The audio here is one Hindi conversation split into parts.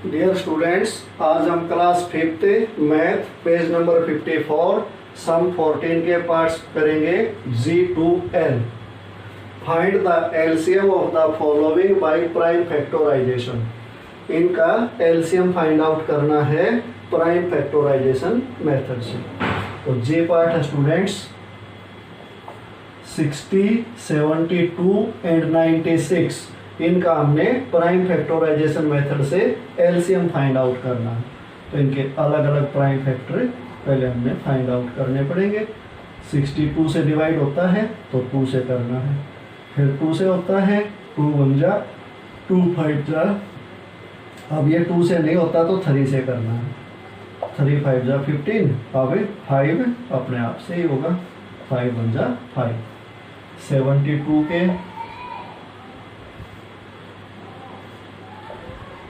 डियर स्टूडेंट्स, आज हम class 5th math page number 54 sum 14 के पार्ट्स करेंगे G2L। Find the LCM of the following by prime factorization. इनका एलसीएम फाइंड आउट करना है प्राइम फैक्टराइजेशन मेथड से। तो जे पार्ट है स्टूडेंट्स 60, 72 एंड 96। इनका हमने प्राइम फैक्टराइजेशन मेथड से एलसीएम फाइंड आउट करना है। तो इनके अलग अलग प्राइम फैक्टर पहले हमने फाइंड आउट करने पड़ेंगे। 62 से डिवाइड होता है तो 2 से करना है, फिर 2 से होता है 2 1 जा 2 5 जा। अब ये 2 से नहीं होता तो 3 से करना है, 3 5 जा 15। अब 5 अपने आप से ही होगा, 5 1 जा 5। 72 के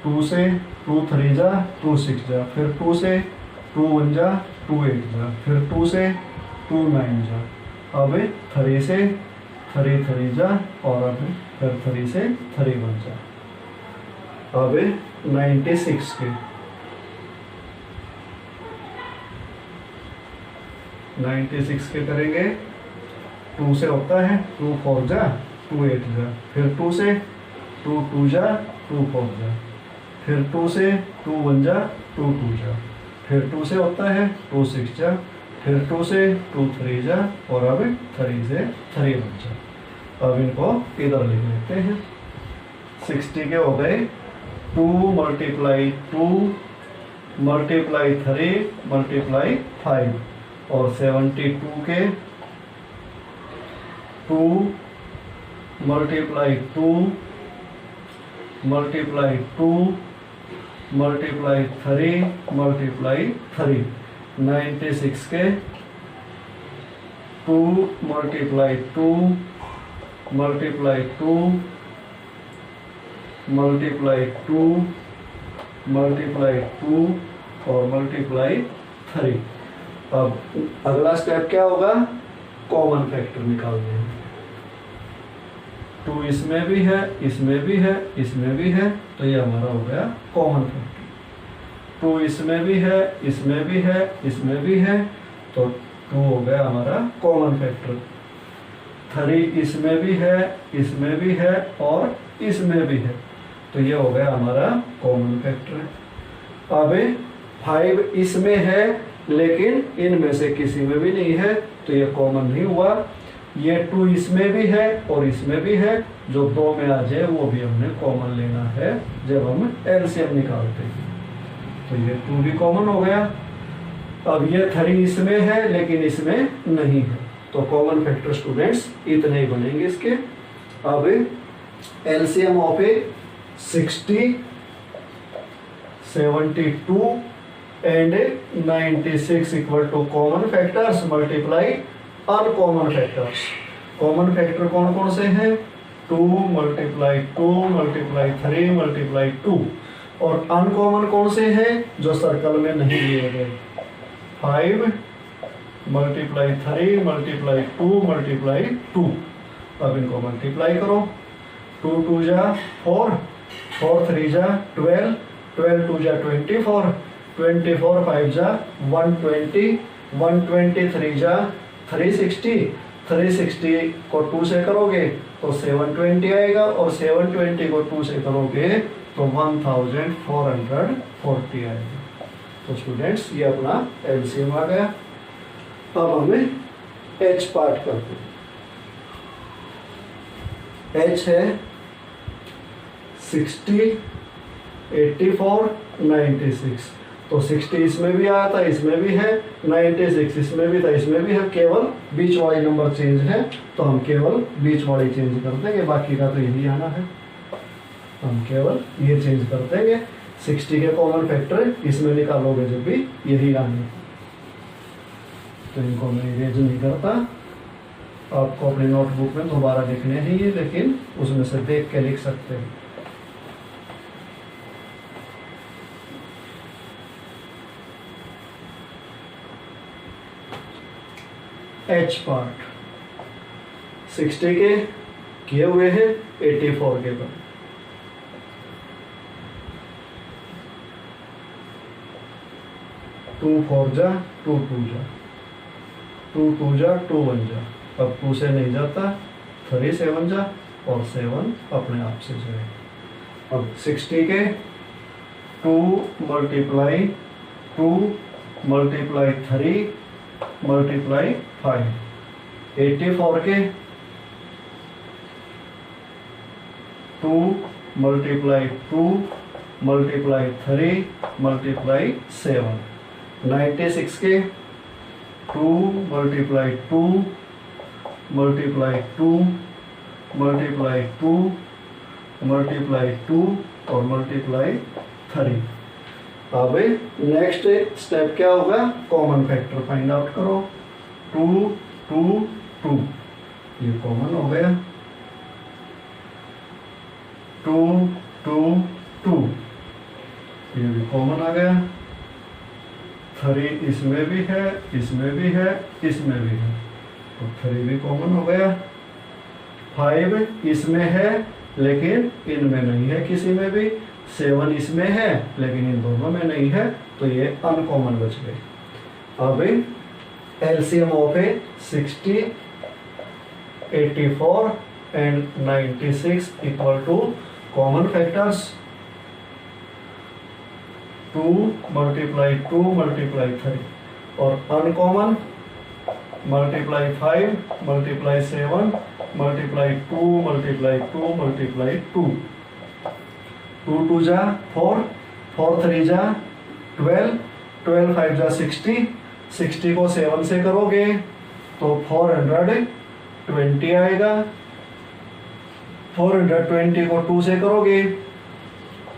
2 से 2 3 जा 2 6 जा, फिर 2 से 2 1 जा 2 8 जा, फिर 2 से 2 9 जा। अब 3 से 3 3 जा और अब फिर 3 से 3 1 जा। अब 96 के 96 के करेंगे। 2 से होता है 2 4 जा 2 8 जा, फिर 2 से 2 2 जा 2 4 जा, फिर 2 से 2 1 जा 2 2 जा, फिर 2 से होता है 2 6 जा, फिर 2 से 2 3 जा और अब 3 से 3 1 जा। अब इनको इधर लिख लेते हैं। 60 के हो गए 2 मल्टीप्लाई 2 मल्टीप्लाई 3 मल्टीप्लाई 5 और 72 के 2 मल्टीप्लाई 2 मल्टीप्लाई 2 मल्टीप्लाई 3 मल्टीप्लाई 3। 96 के 2 मल्टीप्लाई 2 मल्टीप्लाई 2 मल्टीप्लाई 2 मल्टीप्लाई 2 और मल्टीप्लाई 3। अब अगला स्टेप क्या होगा, कॉमन फैक्टर निकालने हैं। 2 इसमें भी है, इसमें भी है, इसमें भी है, तो ये हमारा हो गया कॉमन फैक्टर। 2 इसमें भी है, इसमें भी है, इसमें भी है, तो 2 हो गया हमारा कॉमन फैक्टर। 3 इसमें भी है, इसमें भी है और इसमें भी है, तो ये हो गया हमारा कॉमन फैक्टर। अब 5 इसमें है लेकिन इनमें से किसी में भी नहीं है, तो ये कॉमन नहीं हुआ। ये 2 इसमें भी है और इसमें भी है, जो 2 में आ जाए वो भी हमने कॉमन लेना है जब हम एलसीएम निकालते हैं। तो ये 2 भी कॉमन हो गया। अब ये 3 इसमें है लेकिन इसमें नहीं है, तो कॉमन फैक्टर स्टूडेंट्स इतने ही बनेंगे इसके। अब LCM of 60, 72 and 96 equal to common factors multiply uncommon factors. Common factor कौन कौन से हैं, 2 मल्टीप्लाई 2 मल्टीप्लाई 3 मल्टीप्लाई 2। और अनकॉमन कौन से हैं, जो सर्कल में नहीं लिए गए, 5 मल्टीप्लाई 3 मल्टीप्लाई 2 मल्टीप्लाई 2। अब इनको मल्टीप्लाई करो। 2 2 जा 4 4 3 जा 12 12 2 जा 24 24 5 जा 120 123 जा 360 360 को 2 से करोगे तो 720 आएगा और 720 को 2 से करोगे तो 1440 आएगा। तो स्टूडेंट्स ये अपना एलसीएम आ गया। अब हमें एच पार्ट करते हैं। एच है 60, 84, 96। तो 60 इसमें भी आया था, इसमें भी है, 96 इसमें भी था, इसमें भी है, केवल बीच वाली नंबर चेंज है, तो हम केवल बीच वाली चेंज कर देंगे, बाकी का तो यही आना है, हम केवल ये चेंज कर देंगे। 60 के कॉमन फैक्टर इसमें निकालोगे जब भी यही आने, तो इनको मैं इरेज नहीं करता। आपको अपनी नोटबुक में दोबारा लिखने हैं ये, लेकिन उसमें से देख के लिख सकते हैं। एच पार्ट 60 के किए हुए हैं 84 के बाद। 2 4 जा 2 2 जा 2 2 जा 2 1 जा, अब 2 से नहीं जाता, 3 7 जा और 7 अपने आप से जाए। अब 60 के 2 मल्टीप्लाई 2 मल्टीप्लाई 3 मल्टीप्लाई 5, 84 के 2 मल्टीप्लाई 2 मल्टीप्लाई 3 मल्टीप्लाई 7, 96 के 2 मल्टीप्लाई 2 मल्टीप्लाई 2 मल्टीप्लाई 2 मल्टीप्लाई 2 और मल्टीप्लाई 3। अब नेक्स्ट स्टेप क्या होगा, कॉमन फैक्टर फाइंड आउट करो। 2 2 2 ये कॉमन हो गया, 2 2 2 ये भी कॉमन आ गया, 3 इसमें भी है, इसमें भी है, इसमें भी है, तो 3 भी कॉमन हो गया। 5 इसमें है लेकिन इनमें नहीं है किसी में भी, 7 इसमें है लेकिन इन दोनों में नहीं है, तो ये अनकॉमन बच गए। अब LCM of 60 84 and 96 equal to common factors 2 multiply 2 multiply 3 और uncommon multiply 5 multiply 7 multiply 2 multiply 2 multiply 2, 2 2 जा 4 4 3 जा 12 12 5 जा 60, 60 को 7 से करोगे तो 420 आएगा, 420 को 2 से करोगे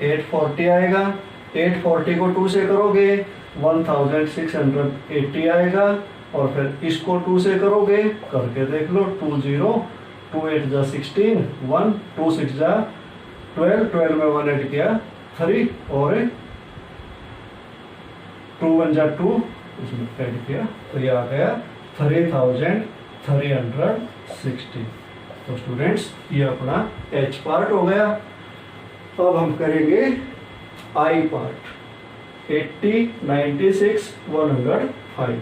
840 आएगा, 840 को 2 से करोगे 1680 आएगा, और फिर इसको 2 से करोगे, करके देख लो 2 0 2 8 जा 16 1 2 6 जा 12 12 में 1 ऐड किया 3 और 2 1 जा 2 इसमें ऐड किया, तो ये आ गया 3360। तो स्टूडेंट्स ये अपना एच पार्ट हो गया। अब हम करेंगे आई पार्ट 80 96 105।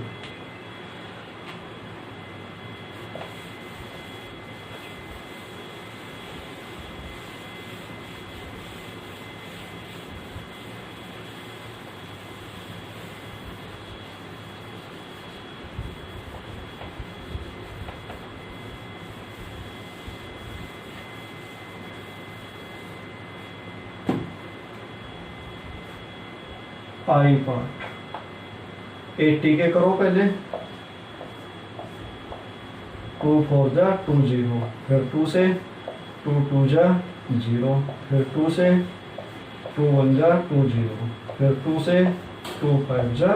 आई पार्ट 80 के करो पहले, 2 4 जा 2 0, फिर 2 से 2 2 जा 0, फिर 2 से 2 1 जा 2 0, फिर 2 से 2 5 जा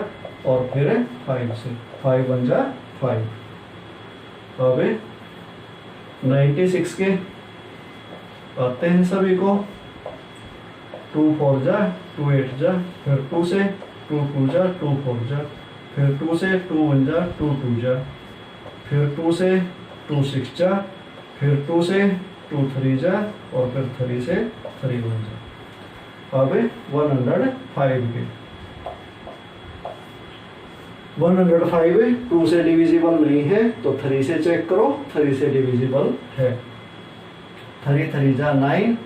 और फिर 5 से 5 1 जा 5। अब 96 के आते हैं सभी को, 2 4 जा 2 8 जा, फिर 2 से 2 2 जा 2 4 जा, फिर 2 से 2 1 जा 2 2 जा, फिर 2 से 2 6 जा, फिर 2 से 2 3 जा और फिर 3 से 3 1 जा। अब 105 के 105 2 से डिविजिबल नहीं है तो 3 से चेक करो, 3 से डिविजिबल है, 3 3 जा 9,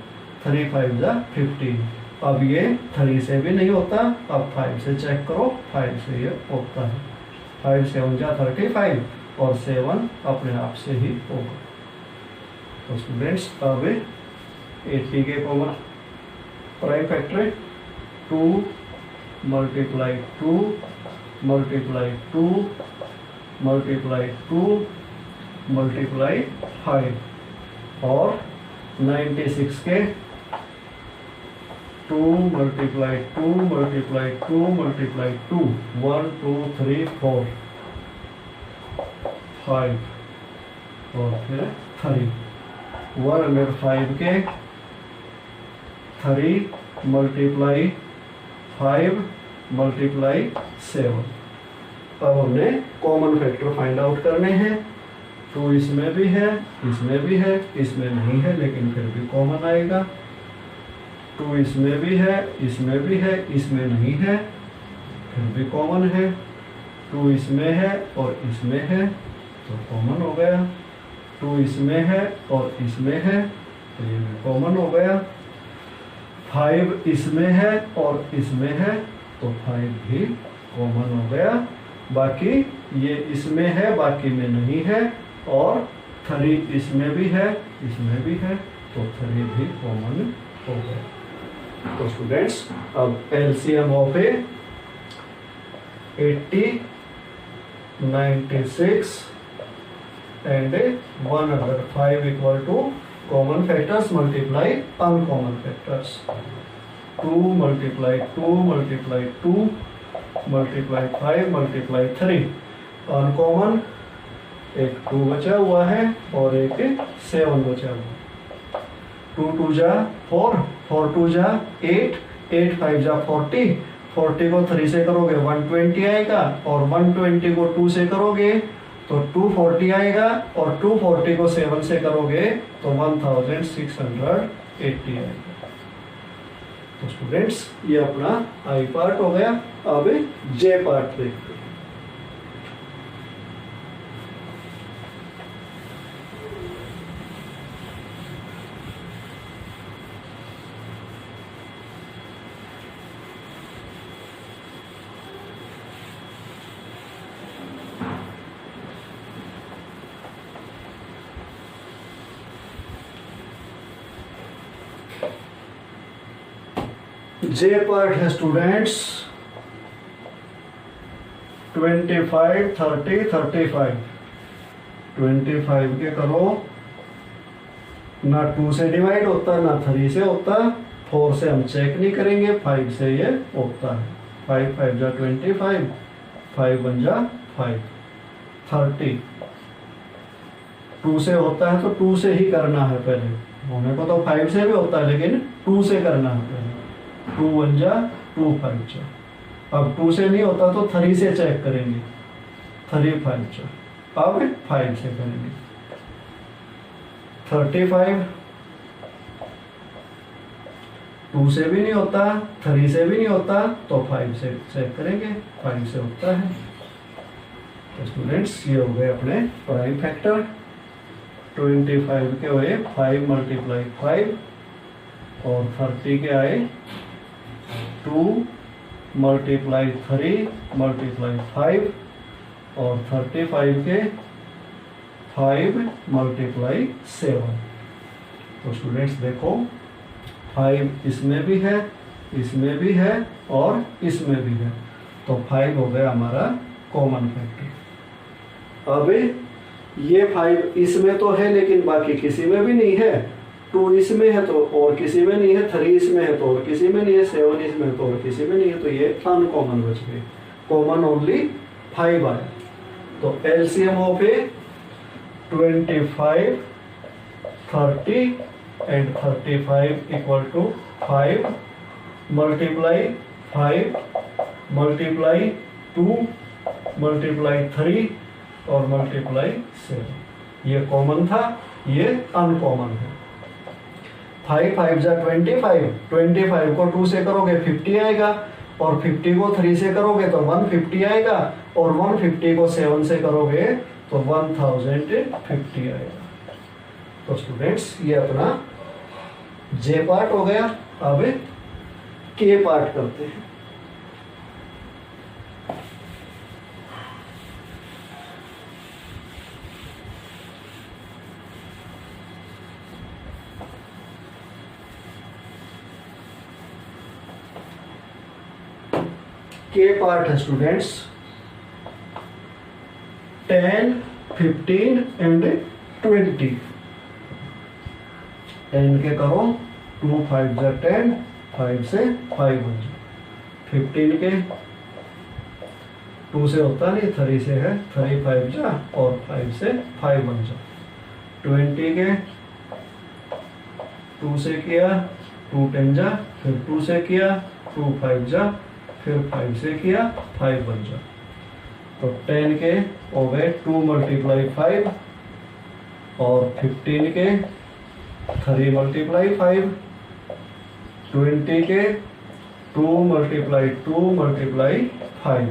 3 5 जा 15। अब ये 3 से भी नहीं होता, अब 5 से चेक करो, 5 से ये होता है, 5 7 जा 35 और 7 अपने आप से ही होगा। तो स्टूडेंट्स अब 80 के common prime factor 2 multiply 2 multiply 2 multiply 2 multiply 5 और 96 के 2 मल्टीप्लाई 2 मल्टीप्लाई 2 मल्टीप्लाई 2 1 2 3 4 5 और फिर 3 105 के 3 मल्टीप्लाई 5 मल्टीप्लाई 7। अब हमने कॉमन फैक्टर फाइंड आउट करने हैं। 2 इसमें भी है, इसमें भी है, इसमें नहीं है लेकिन फिर भी कॉमन आएगा। 2 इसमें भी है, इसमें भी है, इसमें नहीं है, फिर भी कॉमन है। 2 इसमें है और इसमें है तो कॉमन हो गया। 2 इसमें है और इसमें है तो ये भी कॉमन हो गया। 5 इसमें है और इसमें है तो 5 भी कॉमन हो गया। बाकी ये इसमें है बाकी में नहीं है, और 3 इसमें भी है इसमें भी है तो 3 भी कॉमन हो गया। तो स्टूडेंट्स अब LCM of 80, 96 and 105 equal to common factors multiply uncommon factors. 2 multiply 2 multiply 2 multiply 5 multiply 3। Uncommon एक 2 बचा हुआ है और एक 7 बचा हुआ है। 2 2 जा 4, 4 2 जा 8, 8 5 जा 40, 40 को 3 से करोगे 120 आएगा, और 120 को 2 से करोगे तो 240 आएगा, और 240 को 7 से करोगे तो 1680 आएगा। तो स्टूडेंट्स ये अपना आई पार्ट हो गया। अब जे पार्ट देखते हैं। जे पार्ट है स्टूडेंट्स 25 30 35। 25 के करो ना 2 से डिवाइड होता ना 3 से होता, 4 से हम चेक नहीं करेंगे, 5 से ये होता है। 5 5 जा 25, 5 1 जा 5, 30। 2 से होता है तो 2 से ही करना है पहले, होने को तो 5 से भी होता है लेकिन 2 से करना है पहले। 2 1 जा 2 5 जा। अब 2 से नहीं होता तो 3 से चेक करेंगे, 3 5 जा। अब 5 से करेंगे। 35 2 से भी नहीं होता 3 से भी नहीं होता तो 5 से चेक करेंगे, 5 से होता है। तो स्टूडेंट्स ये हो गए अपने प्राइम फैक्टर। 25 के हुए 5 मल्टीप्लाई 5, और 30 के आए 2 मल्टीप्लाई 3 मल्टीप्लाई 5, और 35 के 5 मल्टीप्लाई 7। तो स्टूडेंट्स देखो 5 इसमें भी है इसमें भी है और इसमें भी है, तो 5 हो गया हमारा कॉमन फैक्टर। अब ये 5 इसमें तो है लेकिन बाकी किसी में भी नहीं है। 2 इसमें है तो और किसी में नहीं है, 3 इसमें है तो और किसी में नहीं है, 7 इसमें है तो और किसी में नहीं है, तो ये अनकॉमन बच गए। कॉमन ओनली 5 आया। तो LCM of 25 30 and 35 equal to 5 multiply 5 multiply 2 multiply 3 और मल्टीप्लाई 7। ये कॉमन था, ये अनकॉमन है। 5 5 जा 25, 25 को 2 से करोगे 50 आएगा, और 50 को 3 से करोगे तो 150 आएगा, और 150 को 7 से करोगे तो 1050 आएगा। तो स्टूडेंट्स ये अपना जे पार्ट हो गया। अब के पार्ट करते हैं। के पार्ट है स्टूडेंट्स 10 15 एंड 20। 10 के करो 2 5 जा 10, 5 से 5 बन जाए। 15 के 2 से होता नहीं 3 से है, 3 5 जा और 5 से 5 बन जाए। 20 के 2 से किया 2 10 जा, फिर 2 से किया 2 5 जा, फिर 5 से किया 5 बन जा। तो 10 के हो गए 2 मल्टीप्लाई 5, और 15 के 3 मल्टीप्लाई 5, 20 के 2 मल्टीप्लाई 2 मल्टीप्लाई 5।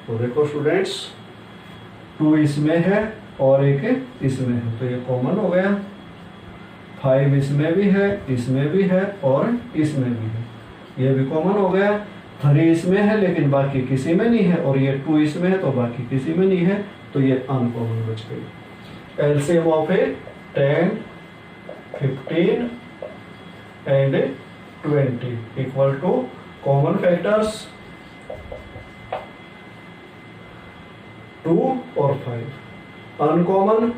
तो देखो स्टूडेंट्स 2 इसमें है और एक इसमें है, तो ये कॉमन हो गया। 5 इसमें भी है, इसमें भी है और इसमें भी है, ये भी कॉमन हो गया। 3 इसमें है लेकिन बाकी किसी में नहीं है, और ये 2 इसमें है तो बाकी किसी में नहीं है, तो ये अनकॉमन बच गई। LCM of a 10, 15 and 20 equal to common factors 2 और 5, अनकॉमन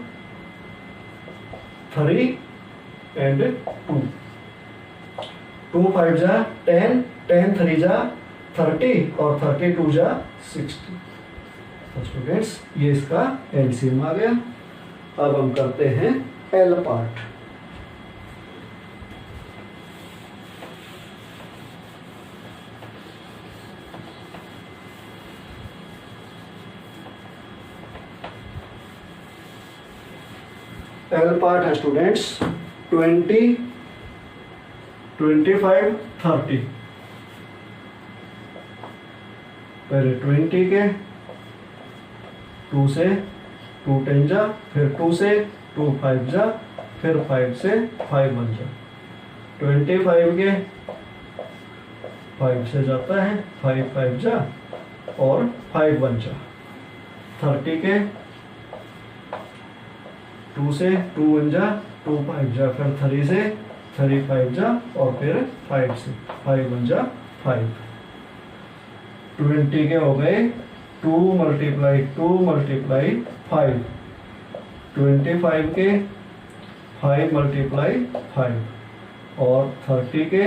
3 एंड 2। 2 5 जा 10, 10 3 जा 30 और 32 जा 60। तो स्टूडेंट्स ये इसका एलसीएम आ गया। अब हम करते हैं एल पार्ट। एल पार्ट है स्टूडेंट्स 20, 25, 30। पहले 20 के 2 से 2 10 जा, फिर 2 से 2 5 जा, फिर 5 से 5 1 जा। 25 के 5 से जाता है, 5 5 जा और 5 1 जा। 30 के 2 से 2 1 जा, 2 5 जा, फिर 3 से 3 5 जा और फिर 5 से 5 1 जा 5। 20 के हो गए 2 मल्टीप्लाई 2 मल्टीप्लाई 5। 25 के 5 मल्टीप्लाई 5 और 30 के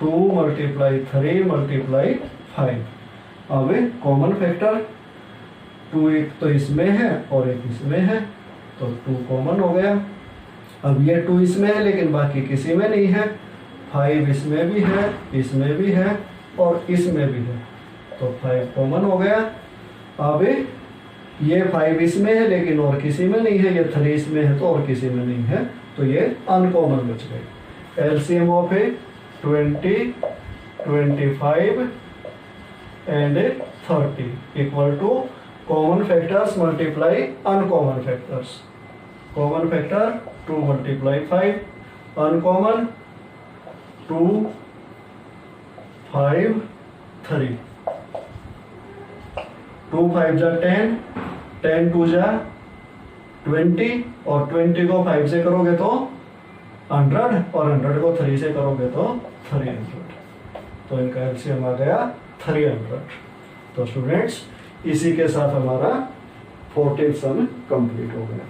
2 मल्टीप्लाई 3 मल्टीप्लाई 5। अब कॉमन फैक्टर 2 एक तो इसमें है और एक इसमें है, तो 2 कॉमन हो गया। अब ये 2 इसमें है लेकिन बाकी किसी में नहीं है। 5 इसमें भी है, इसमें भी है और इसमें भी है, तो 5 कॉमन हो गया। अब ये 5 इसमें है लेकिन और किसी में नहीं है, ये 3 इसमें है तो और किसी में नहीं है, तो ये अनकॉमन बच गए। LCM of a 20, 25 and 30 equal to common factors multiply uncommon factors. Common factor 2 multiply 5, uncommon 2 5 3। 2 5 जा 10, 10 2 जा 20 और 20 को 5 से करोगे तो 100 और 100 को 3 से करोगे तो 300। तो इनका एलसीएम आ गया 300। तो स्टूडेंट्स इसी के साथ हमारा 14th सम कंप्लीट हो गया।